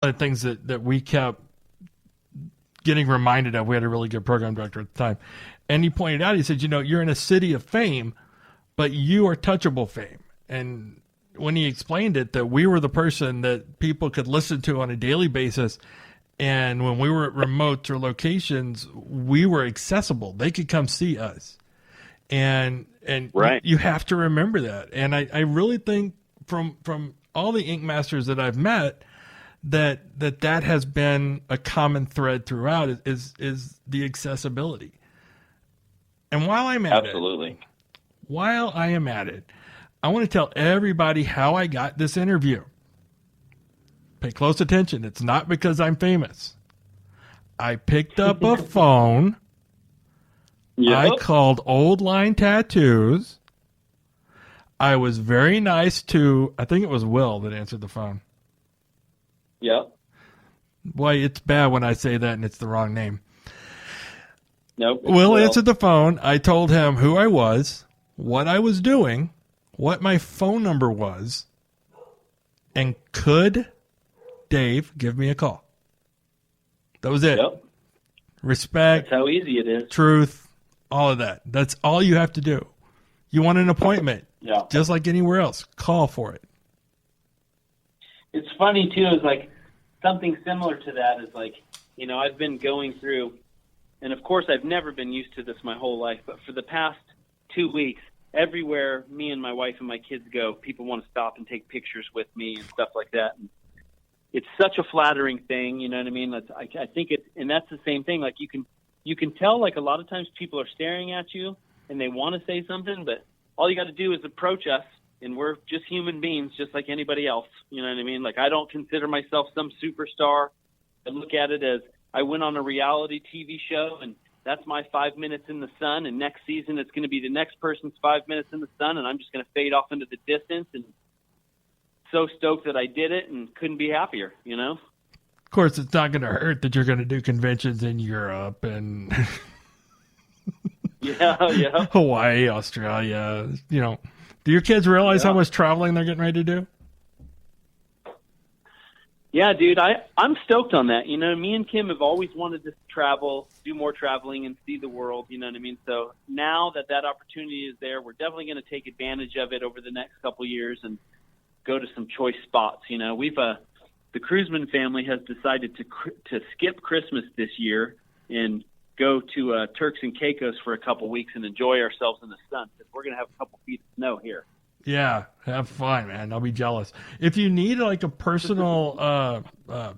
the things that we kept getting reminded of. We had a really good program director at the time. And he pointed out, he said, you're in a city of fame, but you are touchable fame. And when he explained it, that we were the person that people could listen to on a daily basis. And when we were at remote or locations, we were accessible. They could come see us. And Right. you have to remember that. And I really think from all the Ink Masters that I've met, that has been a common thread throughout is the accessibility. And while I'm at Absolutely. it, I want to tell everybody how I got this interview. Pay close attention. It's not because I'm famous. I picked up a phone. Yep. I called Old Line Tattoos. I was very nice to, I think it was Will that answered the phone. Yep. Boy, it's bad when I say that and it's the wrong name. Nope. Will answered the phone. I told him who I was, what I was doing, what my phone number was, and could Dave give me a call. That was it. Yep. Respect. That's how easy it is. Truth, all of that. That's all you have to do. You want an appointment, Yeah. just like anywhere else, call for it. It's funny too, is like something similar to that is like, I've been going through, and of course I've never been used to this my whole life, but for the past 2 weeks, everywhere me and my wife and my kids go, people want to stop and take pictures with me and stuff like that. And it's such a flattering thing, you know what I mean? I think and that's the same thing. Like you can tell, like a lot of times people are staring at you and they want to say something, but all you got to do is approach us, and we're just human beings, just like anybody else. You know what I mean? Like, I don't consider myself some superstar. I look at it as I went on a reality TV show, and that's my 5 minutes in the sun, and next season it's going to be the next person's 5 minutes in the sun, and I'm just going to fade off into the distance, and so stoked that I did it and couldn't be happier, Of course, it's not going to hurt that you're going to do conventions in Europe and Yeah. Hawaii, Australia. Do your kids realize how much traveling they're getting ready to do? Yeah, dude, I'm stoked on that. Me and Kim have always wanted to travel, do more traveling, and see the world. You know what I mean? So now that opportunity is there, we're definitely going to take advantage of it over the next couple of years and go to some choice spots. We've the Kruseman family has decided to skip Christmas this year and go to Turks and Caicos for a couple weeks and enjoy ourselves in the sun, because we're going to have a couple feet of snow here. Yeah, have fun, man. I'll be jealous. If you need like a personal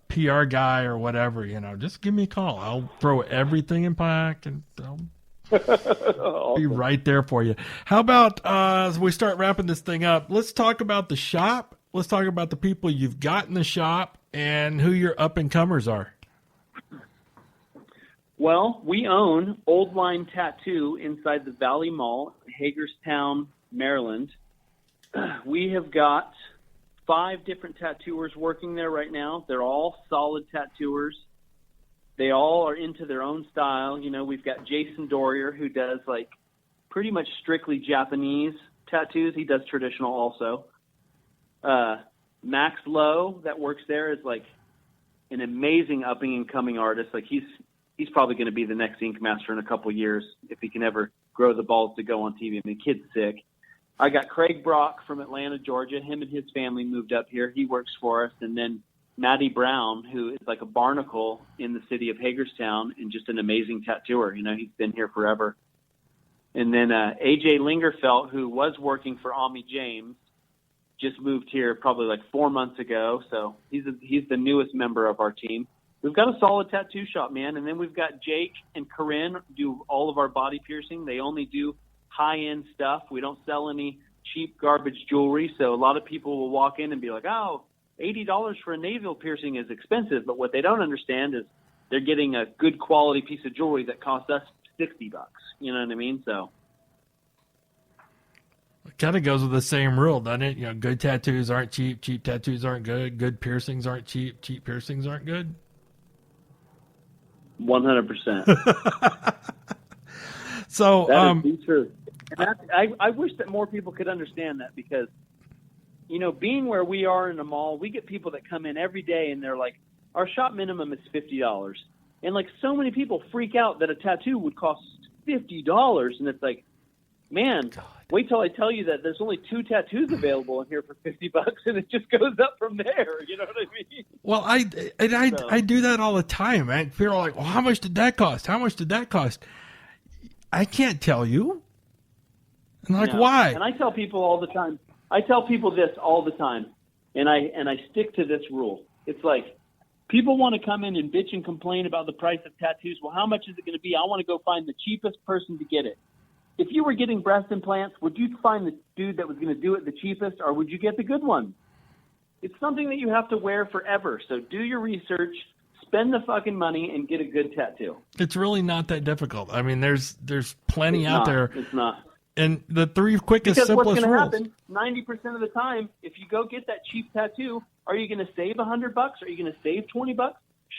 PR guy or whatever, just give me a call. I'll throw everything in pack and I'll Awesome. be right there for you. How about as we start wrapping this thing up, let's talk about the shop. Let's talk about the people you've got in the shop and who your up-and-comers are. Well, we own Old Line Tattoo inside the Valley Mall, Hagerstown, Maryland. We have got 5 different tattooers working there right now. They're all solid tattooers. They all are into their own style. We've got Jason Dorier, who does like pretty much strictly Japanese tattoos. He does traditional also. Max Lowe, that works there, is like an amazing upping and coming artist. Like he's probably going to be the next Ink Master in a couple years if he can ever grow the balls to go on TV. I mean, the kid's sick. I got Craig Brock from Atlanta, Georgia. Him and his family moved up here. He works for us. And then Maddie Brown, who is like a barnacle in the city of Hagerstown and just an amazing tattooer. He's been here forever. And then AJ Lingerfelt, who was working for Ami James, just moved here probably like 4 months ago. So he's the newest member of our team. We've got a solid tattoo shop, man. And then we've got Jake and Corinne do all of our body piercing. They only do high-end stuff. We don't sell any cheap garbage jewelry. So a lot of people will walk in and be like, oh, $80 for a navel piercing is expensive. But what they don't understand is they're getting a good quality piece of jewelry that costs us $60. You know what I mean? So It kind of goes with the same rule, doesn't it? Good tattoos aren't cheap. Cheap tattoos aren't good. Good piercings aren't cheap. Cheap piercings aren't good. 100%. So that is the truth. And I wish that more people could understand that, because, being where we are in the mall, we get people that come in every day and they're like, our shop minimum is $50. And like so many people freak out that a tattoo would cost $50. And it's like, man, God, wait till I tell you that there's only 2 tattoos available in here for $50 and it just goes up from there. You know what I mean? Well, I do that all the time, man. People are like, well, how much did that cost? How much did that cost? I can't tell you. And like, why? And I tell people all the time. I tell people this all the time. And I stick to this rule. It's like, people want to come in and bitch and complain about the price of tattoos. Well, how much is it going to be? I want to go find the cheapest person to get it. If you were getting breast implants, would you find the dude that was going to do it the cheapest, or would you get the good one? It's something that you have to wear forever. So do your research, spend the fucking money, and get a good tattoo. It's really not that difficult. I mean, there's plenty out there. It's not. And the 3 quickest, because simplest what's going rules. to happen 90% of the time, if you go get that cheap tattoo, are you going to save $100? Are you going to save $20?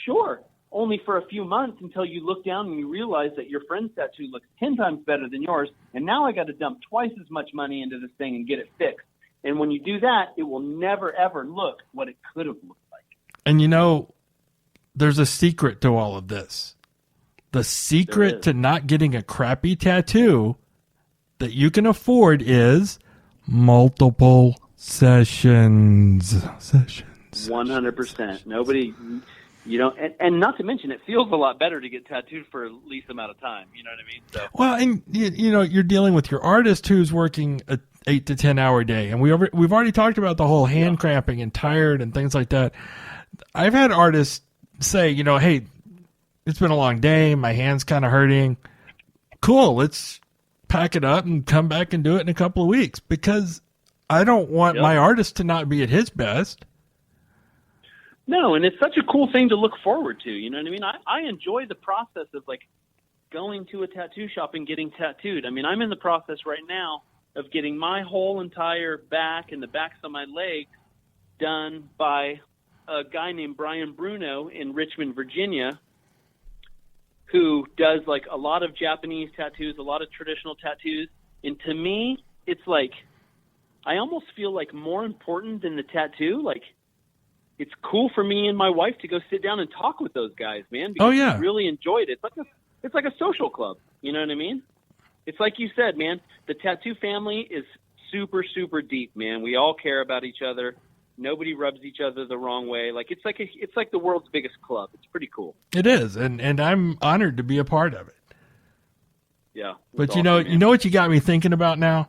Sure. Only for a few months until you look down and you realize that your friend's tattoo looks 10 times better than yours. And now I got to dump twice as much money into this thing and get it fixed. And when you do that, it will never, ever look what it could have looked like. And you know, there's a secret to all of this. The secret to not getting a crappy tattoo that you can afford is multiple sessions. 100%. Nobody, you know, and not to mention, it feels a lot better to get tattooed for a least amount of time. You know what I mean? So. Well, and you know, you're dealing with your artist who's working a 8 to 10 hour day, and we've already talked about the whole hand cramping and tired and things like that. I've had artists say, you know, hey, it's been a long day, my hand's kind of hurting. Cool, let's pack it up and come back and do it in a couple of weeks, because I don't want my artist to not be at his best. No, and it's such a cool thing to look forward to. You know what I mean? I enjoy the process of like going to a tattoo shop and getting tattooed. I mean, I'm in the process right now of getting my whole entire back and the backs of my legs done by a guy named Brian Bruno in Richmond, Virginia, who does like a lot of Japanese tattoos, a lot of traditional tattoos. And to me, it's like, I almost feel like more important than the tattoo. Like, it's cool for me and my wife to go sit down and talk with those guys, man. Because we really enjoyed it. It's like a social club. You know what I mean? It's like you said, man, the tattoo family is super, super deep, man. We all care about each other. Nobody rubs each other the wrong way. Like it's like the world's biggest club. It's pretty cool. It is, and I'm honored to be a part of it. Yeah, but awesome, you know what you got me thinking about now?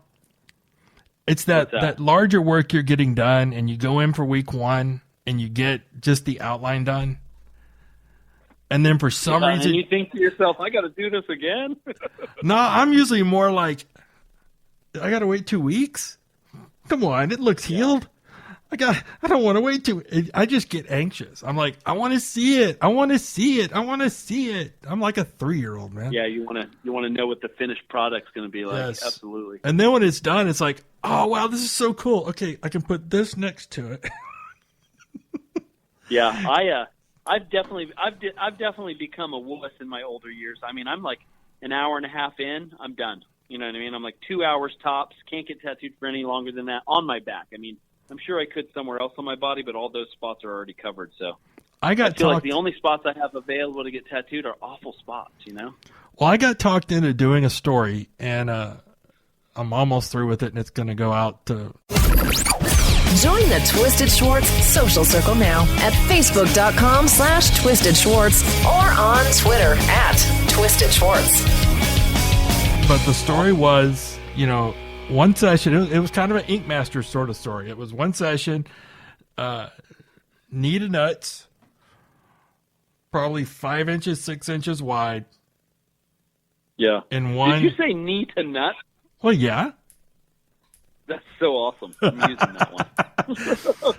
It's that larger work you're getting done, and you go in for week 1 and you get just the outline done, and then for some reason and you think to yourself, I got to do this again. No, I'm usually more like, I got to wait 2 weeks. Come on, it looks healed. I don't want to wait I just get anxious. I'm like, I want to see it. I want to see it. I want to see it. I'm like a 3-year-old, man. Yeah, you want to know what the finished product's going to be like. Yes. Absolutely. And then when it's done, it's like, oh wow, this is so cool. Okay, I can put this next to it. Yeah, I've definitely become a wuss in my older years. I mean, I'm like an hour and a half in, I'm done. You know what I mean? I'm like 2 hours tops. Can't get tattooed for any longer than that on my back. I mean, I'm sure I could somewhere else on my body, but all those spots are already covered. So I feel like the only spots I have available to get tattooed are awful spots, you know? Well, I got talked into doing a story, and I'm almost through with it, and it's going to go out to... Join the Twisted Schwartz social circle now at facebook.com/Twisted Schwartz or on Twitter @Twisted Schwartz. But the story was, you know, one session, it was kind of an Ink Master sort of story. It was one session, knee to nuts, probably 5 inches, 6 inches wide. Yeah. In one. Did you say knee to nut? Well, yeah. That's so awesome. I'm using that one.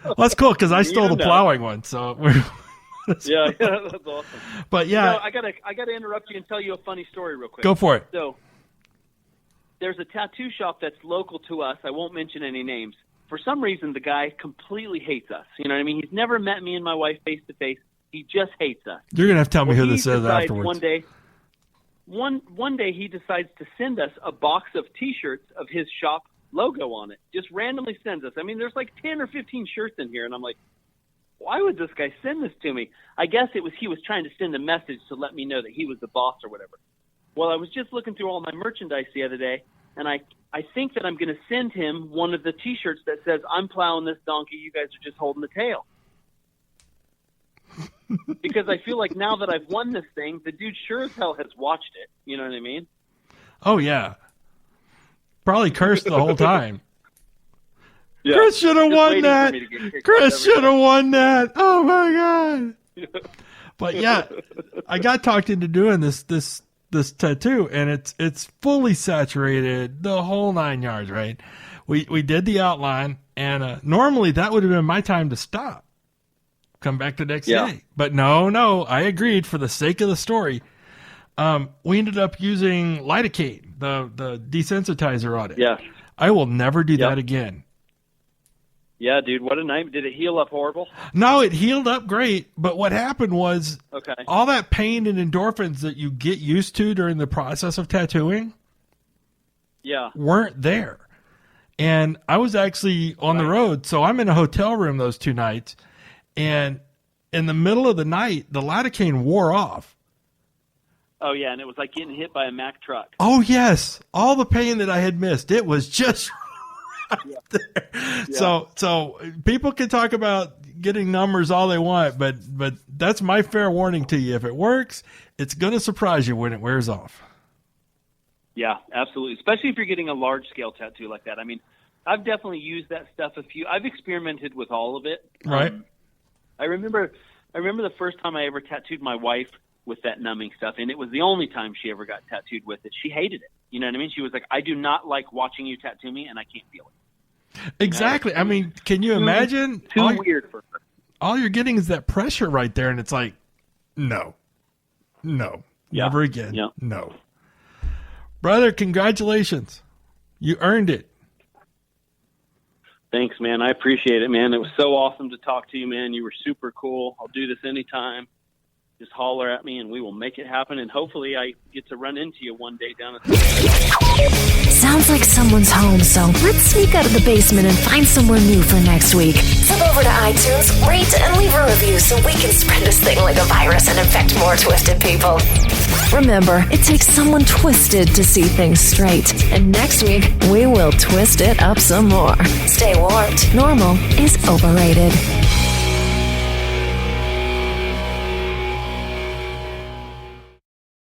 Well, that's cool because I stole the plowing one. So we're. Yeah, that's awesome. But yeah, I gotta interrupt you and tell you a funny story real quick. Go for it. So there's a tattoo shop that's local to us. I won't mention any names. For some reason, the guy completely hates us. You know what I mean? He's never met me and my wife face to face. He just hates us. You're gonna have to tell me who this is afterwards. One day he decides to send us a box of T-shirts of his shop logo on it. Just randomly sends us. I mean, there's like 10 or 15 shirts in here, and I'm like, why would this guy send this to me? I guess he was trying to send a message to let me know that he was the boss or whatever. Well, I was just looking through all my merchandise the other day, and I think that I'm going to send him one of the T-shirts that says, "I'm plowing this donkey, you guys are just holding the tail." Because I feel like now that I've won this thing, the dude sure as hell has watched it. You know what I mean? Oh, yeah. Probably cursed the whole time. Yeah. Chris should have won that. Chris should have won that. Oh, my God. But, yeah, I got talked into doing this tattoo, and it's fully saturated, the whole 9 yards, right? We did the outline, and normally that would have been my time to stop, come back the next day. But no, I agreed for the sake of the story. We ended up using lidocaine, the desensitizer on it. Yeah. I will never do that again. Yeah, dude, what a night. Did it heal up horrible? No, it healed up great. But what happened was all that pain and endorphins that you get used to during the process of tattooing weren't there. And I was actually on the road. So I'm in a hotel room those 2 nights. And in the middle of the night, the lidocaine wore off. Oh, yeah, and it was like getting hit by a Mack truck. Oh, yes. All the pain that I had missed. It was just... there. Yeah. So people can talk about getting numbers all they want, but that's my fair warning to you. If it works, it's going to surprise you when it wears off. Yeah, absolutely. Especially if you're getting a large scale tattoo like that. I mean, I've definitely used that stuff I've experimented with all of it. Right. I remember the first time I ever tattooed my wife with that numbing stuff, and it was the only time she ever got tattooed with it. She hated it. You know what I mean? She was like, "I do not like watching you tattoo me, and I can't feel it." Exactly. You know, I mean, can you imagine? Too weird for her. All you're getting is that pressure right there, and it's like, no, never again. Yeah. No. Brother, congratulations. You earned it. Thanks, man. I appreciate it, man. It was so awesome to talk to you, man. You were super cool. I'll do this anytime. Just holler at me and we will make it happen. And hopefully I get to run into you one day down at the... Sounds like someone's home, so let's sneak out of the basement and find somewhere new for next week. Jump over to iTunes, rate, and leave a review so we can spread this thing like a virus and infect more twisted people. Remember, it takes someone twisted to see things straight. And next week, we will twist it up some more. Stay warmed. Normal is overrated.